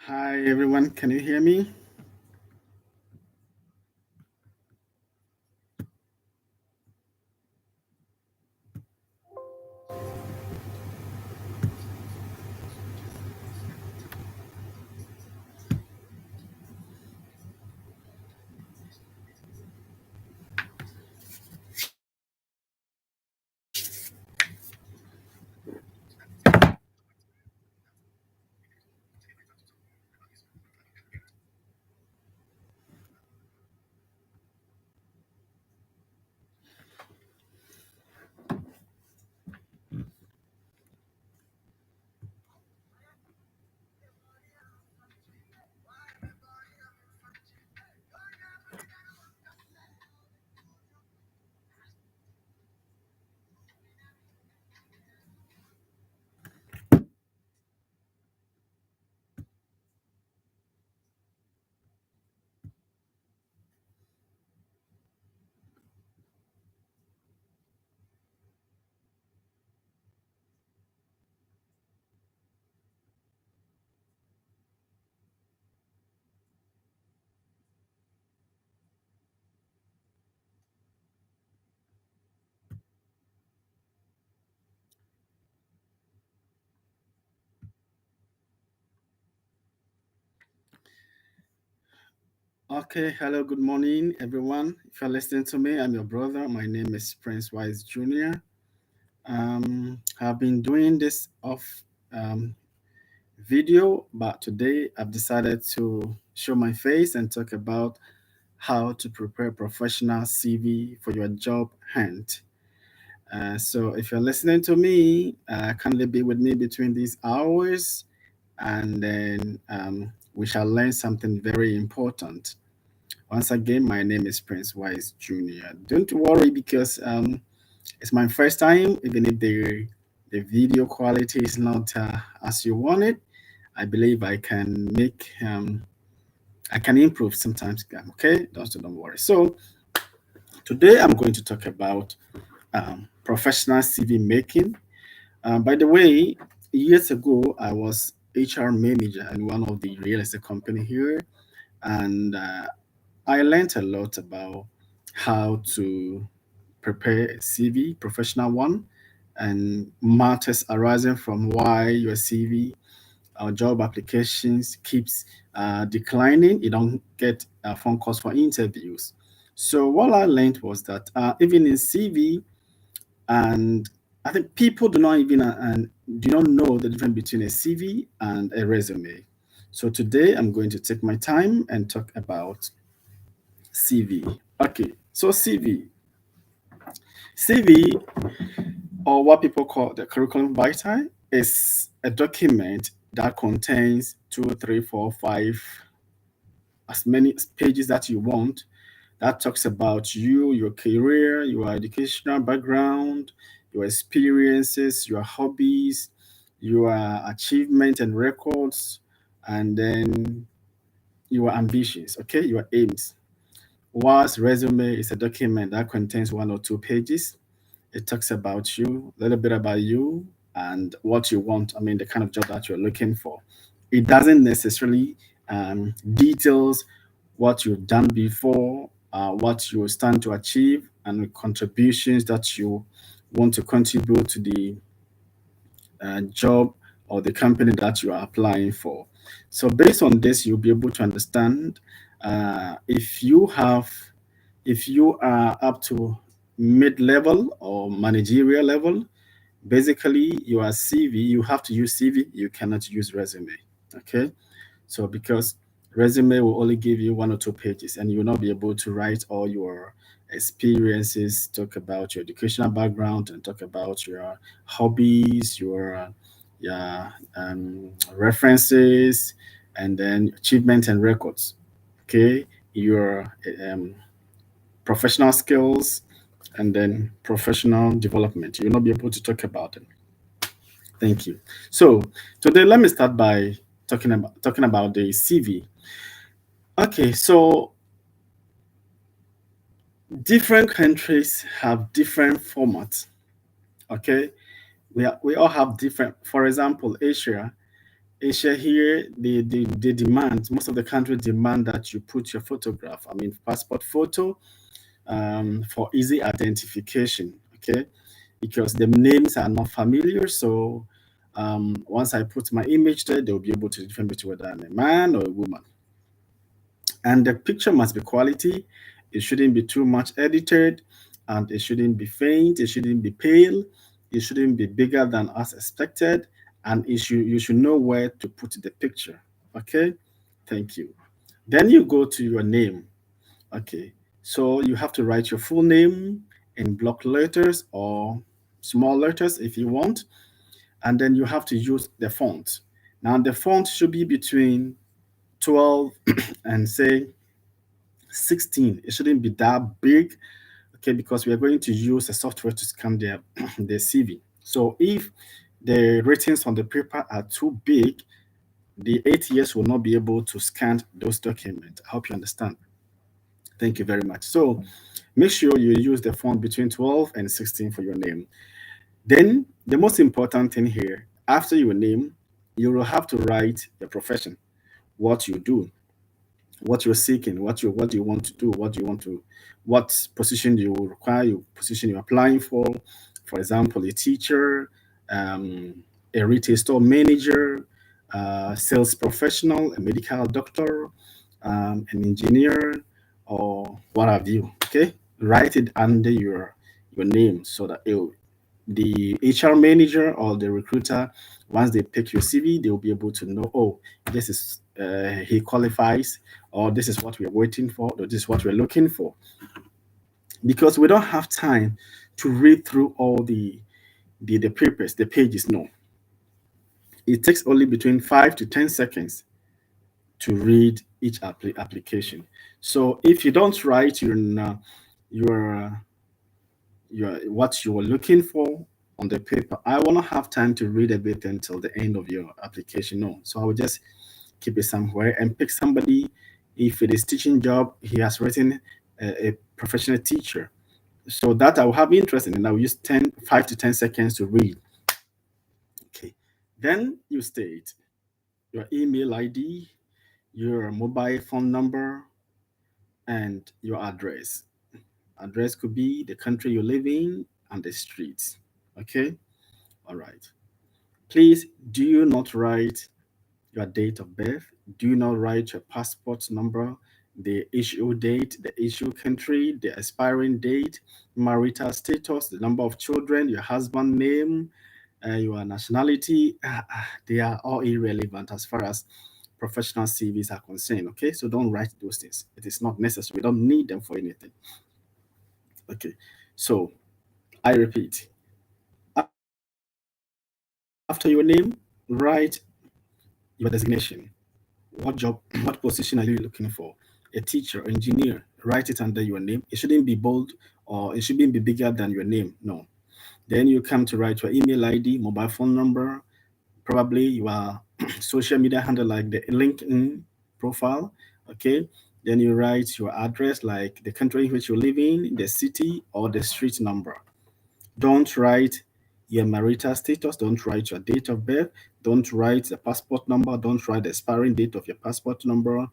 Hi everyone, can you hear me? Okay, hello, good morning everyone. If you're listening to me, I'm your brother. My name is Prince Wise Jr. I've been doing this off video, but today I've decided to show my face and talk about how to prepare professional CV for your job hunt. So if you're listening to me, kindly be with me between these hours and then we shall learn something very important. Once again, my name is Prince Wise Jr. Don't worry because it's my first time, even if the video quality is not as you want it. I believe I can improve sometimes. Okay, don't worry. So today I'm going to talk about professional CV making. By the way, years ago I was HR manager in one of the real estate company here, and I learned a lot about how to prepare a CV, professional one, and matters arising from why your CV or job applications keeps declining. You don't get phone calls for interviews. So what I learned was that even in CV, and I think people do not even and do not know the difference between a CV and a resume. So today I'm going to take my time and talk about CV. Okay, so CV, or what people call the curriculum vitae, is a document that contains two, three, four, five, as many pages that you want. That talks about you, your career, your educational background, your experiences, your hobbies, your achievement and records, and then your ambitions. Okay, your aims. Whilst resume is a document that contains one or two pages, it talks about you, a little bit about you, and what you want. I mean, the kind of job that you're looking for. It doesn't necessarily details what you've done before, what you stand to achieve, and the contributions that you want to contribute to the job or the company that you are applying for. So based on this, you'll be able to understand if you are up to mid-level or managerial level. Basically, your CV, you have to use CV, you cannot use resume. Okay. So because resume will only give you one or two pages and you will not be able to write all your experiences, talk about your educational background and talk about your hobbies, your references, and then achievement and records. Okay. Your professional skills and then professional development. You'll not be able to talk about it. Thank you. So today, let me start by talking about the CV. Okay, so different countries have different formats. Okay, we all have different. For example, Asia. Asia here, they demand, most of the countries demand that you put your photograph, I mean, passport photo, for easy identification, okay? Because the names are not familiar. So once I put my image there, they'll be able to differentiate whether I'm a man or a woman. And the picture must be quality. It shouldn't be too much edited, and it shouldn't be faint. It shouldn't be pale. It shouldn't be bigger than as expected, and you should know where to put the picture. Okay, thank you. Then you go to your name. Okay, so you have to write your full name in block letters or small letters if you want, and then you have to use the font. Now the font should be between 12 and say 16. It shouldn't be that big, okay, because we are going to use a software to scan the CV. So if the ratings on the paper are too big, the ATS will not be able to scan those documents. I hope you understand. Thank you very much. So make sure you use the font between 12 and 16 for your name. Then the most important thing here, after your name, you will have to write your profession, what you do, what you're seeking, what you want to do, what position you will require, your position you're applying for. For example, a teacher, um, a retail store manager, sales professional, a medical doctor, an engineer, or what have you. Okay, write it under your name so that the HR manager or the recruiter, once they pick your CV, they'll be able to know, oh, this is he qualifies, or this is what we're waiting for, or this is what we're looking for. Because we don't have time to read through all the papers, the pages. No, it takes only between 5 to 10 seconds to read each application. So if you don't write your what you were looking for on the paper, I will not have time to read everything until the end of your application. No, so I will just keep it somewhere and pick somebody. If it is teaching job, he has written a professional teacher, so that I will have interest in, and I will use 5 to 10 seconds to read. Okay, then you state your email ID, your mobile phone number, and your address. Address could be the country you live in and the streets. Okay, all right. Please do not write your date of birth. Do not write your passport number, the issue date, the issue country, the expiring date, marital status, the number of children, your husband name, your nationality. They are all irrelevant as far as professional CVs are concerned. Okay, so don't write those things. It is not necessary. We don't need them for anything. Okay, so I repeat, after your name, write your designation. What job, what position are you looking for? A teacher, engineer, write it under your name. It shouldn't be bold or it shouldn't be bigger than your name. No. Then you come to write your email ID, mobile phone number, probably your social media handle like the LinkedIn profile. Okay. Then you write your address, like the country in which you live in, the city, or the street number. Don't write your marital status. Don't write your date of birth. Don't write the passport number. Don't write the expiring date of your passport number.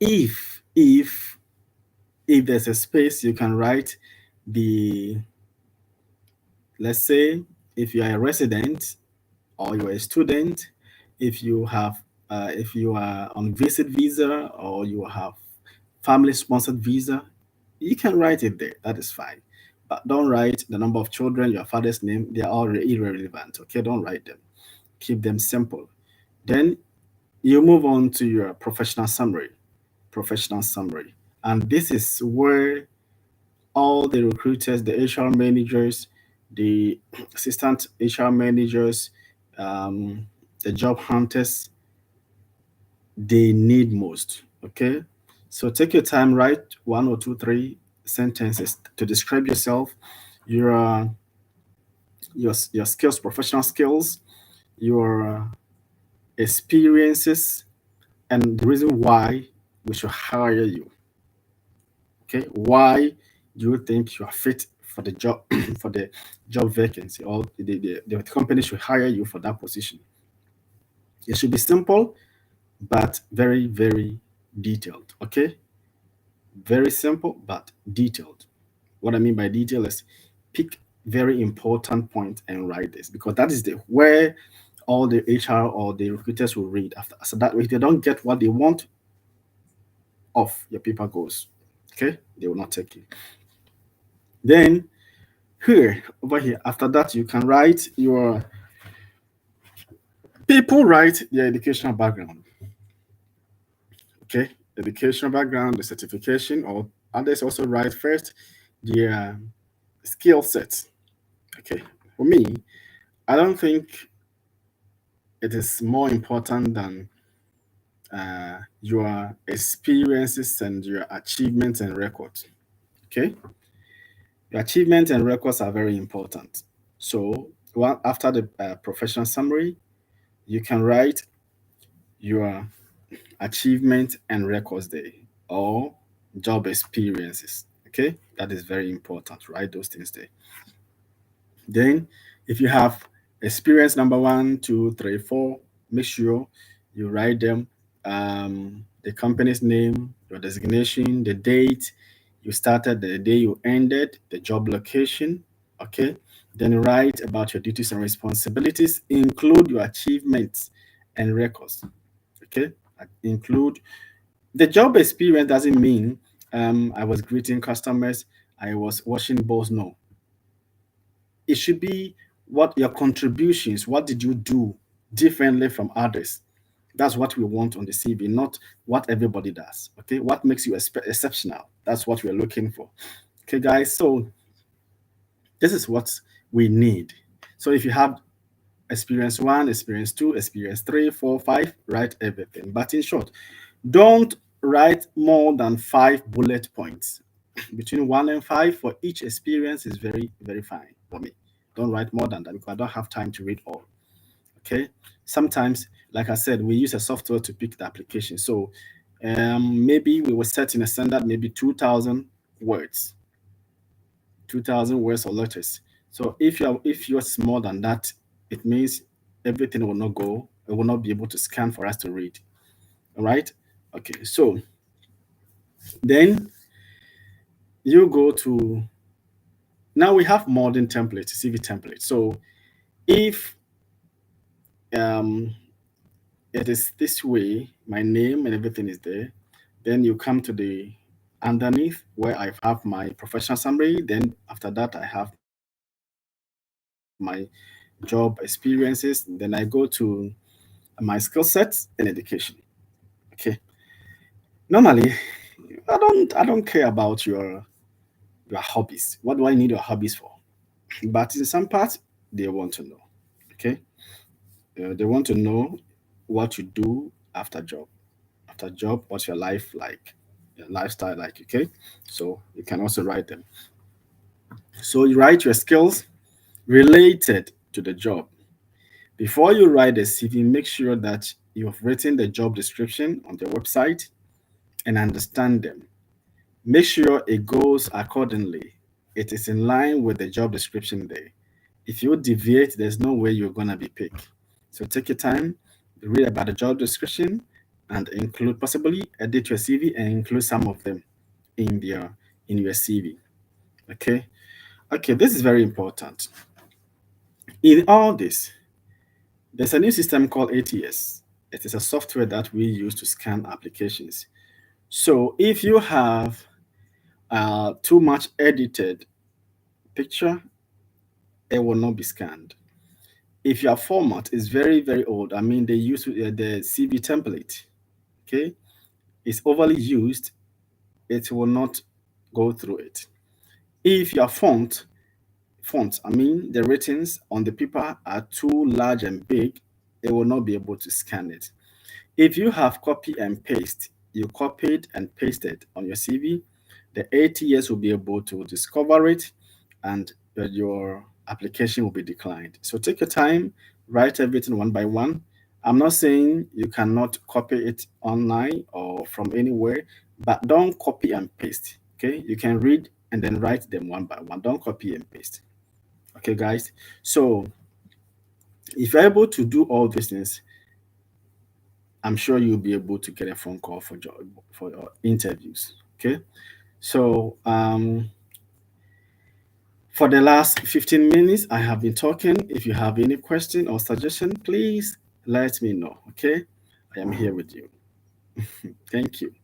If there's a space, you can write the, let's say, if you are a resident or you're a student, if you are on visit visa or you have family sponsored visa, you can write it there. That is fine. But don't write the number of children, your father's name. They are all irrelevant. Okay, don't write them. Keep them simple. Then you move on to your professional summary. Professional summary. And this is where all the recruiters, the HR managers, the assistant HR managers, um, the job hunters, they need most. Okay, so take your time, write one or two, three sentences to describe yourself, your your skills, professional skills, your experiences, and the reason why we should hire you. Okay, why do you think you are fit for the job for the job vacancy, or the company should hire you for that position? It should be simple, but very, very detailed. Okay? Very simple, but detailed. What I mean by detail is pick very important point and write this, because that is the where all the HR or the recruiters will read after. So that if they don't get what they want, off your paper goes. Okay? They will not take it. Then here, over here, after that, you can write your people write their educational background. Okay? Educational background, the certification, or others also write first their skill sets. Okay. For me, I don't think it is more important than your experiences and your achievements and records. Okay. Your achievements and records are very important. So, after the professional summary, you can write your achievement and records there, or job experiences. Okay, that is very important. Write those things there. Then, if you have experience number one, two, three, four, make sure you write them. The company's name, your designation, the date you started, the day you ended, the job location. Okay. Then write about your duties and responsibilities. Include your achievements and records. Okay. Include the job experience doesn't mean I was greeting customers, I was washing bowls. No, it should be what your contributions, what did you do differently from others? That's what we want on the CV, not what everybody does. Okay, what makes you exceptional? That's what we're looking for. Okay, guys, so this is what we need. So if you have experience one, experience two, experience three, four, five, write everything. But in short, don't write more than 5 bullet points. Between one and five for each experience is very, very fine for me. Don't write more than that because I don't have time to read all. Okay. Sometimes, like I said, we use a software to pick the application. So maybe we were setting a standard, maybe 2,000 words, 2,000 words or letters. So if yours more than that, it means everything will not go. It will not be able to scan for us to read. All right. Okay. So then you go to now we have modern templates, CV template. So if um, it is this way, my name and everything is there, then you come to the underneath where I have my professional summary. Then after that, I have my job experiences. Then I go to my skill sets and education. Okay. Normally, I don't care about your hobbies. What do I need your hobbies for? But in some parts, they want to know. Okay. They want to know what you do after job. After job, what's your life like? Your lifestyle like, okay? So you can also write them. So you write your skills related to the job. Before you write the CV, make sure that you have written the job description on the website and understand them. Make sure it goes accordingly. It is in line with the job description there. If you deviate, there's no way you're gonna be picked. So take your time, read about the job description, and include possibly edit your CV and include some of them in your CV. Okay. Okay, this is very important. In all this, there's a new system called ATS. It is a software that we use to scan applications. So if you have too much edited picture, it will not be scanned. If your format is very, very old, I mean, they use the CV template, okay, is overly used, it will not go through it. If your fonts, I mean, the ratings on the paper are too large and big, it will not be able to scan it. If you have copy and paste, you copied and pasted on your CV, the ATS will be able to discover it and your application will be declined. So take your time, write everything one by one. I'm not saying you cannot copy it online or from anywhere, but don't copy and paste. Okay, you can read and then write them one by one. Don't copy and paste. Okay, guys. So if you're able to do all these things, I'm sure you'll be able to get a phone call for your interviews. Okay, so for the last 15 minutes, I have been talking. If you have any question or suggestion, please let me know. Okay, I am here with you. Thank you.